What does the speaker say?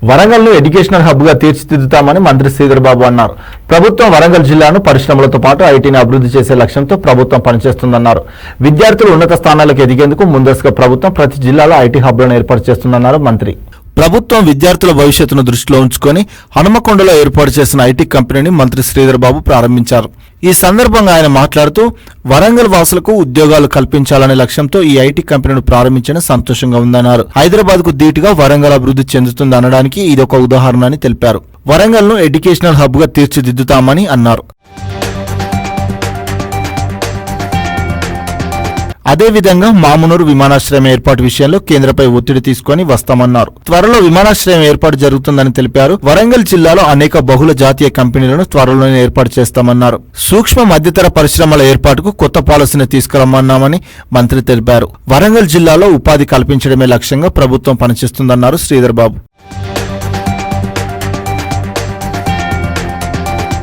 వరంగల్ను educational hub గా తీర్చిదిద్దుతామని మంత్రి శ్రీధర్ బాబు అన్నారు. ప్రభుత్వం వరంగల్ జిల్లాను పరిశ్రమలతో పాటు ఐటీని అభివృద్ధి చేసే లక్ష్యంతో ప్రభుత్వం పనిచేస్తుందన్నారు. విద్యార్థులు ఉన్నత స్థానాలకు ఎదిగేందుకు ముందస్తుగా ప్రభుత్వం ప్రతి జిల్లాలో ఐటీ హబ్లను ఏర్పాటు చేస్తుందన్నారు మంత్రి. ప్రభుత్వం విద్యార్థుల భవిష్యత్తును దృష్టిలో ఉంచుకొని హనుమకొండలో ఏర్పాటు చేసిన ఐటీ కంపెనీని మంత్రి శ్రీధర్ బాబు ప్రారంభించారు. ఈ సందర్భంగా ఆయన మాట్లాడుతూ వరంగల్ వాసులకు ఉద్యోగాలు కల్పించాలనే లక్ష్యంతో ఈ ఐటీ కంపెనీని ప్రారంభించడం సంతోషంగా ఉందన్నారు. హైదరాబాద్ కు ధీటుగా వరంగల్ అభివృద్ధి చెందుతుంది అనడానికి ఇదొక ఉదాహరణ అని తెలిపారు. వరంగల్ను ఎడ్యుకేషనల్ హబ్ గా తీర్చిదిద్దుతామని అన్నారు. అదేవిధంగా మామునూరు విమానాశ్రయం ఏర్పాటు విషయంలో కేంద్రపై ఒత్తిడి తీసుకొని వస్తామన్నారు. త్వరలో విమానాశ్రయం ఏర్పాటు జరుగుతుందని తెలిపారు. వరంగల్ జిల్లాలో అనేక బహుళ జాతీయ కంపెనీలను త్వరలోనే ఏర్పాటు చేస్తామన్నారు. సూక్ష్మ మధ్యతర పరిశ్రమల ఏర్పాటుకు కొత్త పాలసీని తీసుకురమ్మన్నామని మంత్రి తెలిపారు. వరంగల్ జిల్లాలో ఉపాధి కల్పించడమే లక్ష్యంగా ప్రభుత్వం పనిచేస్తుందన్నారు శ్రీధర్ బాబు.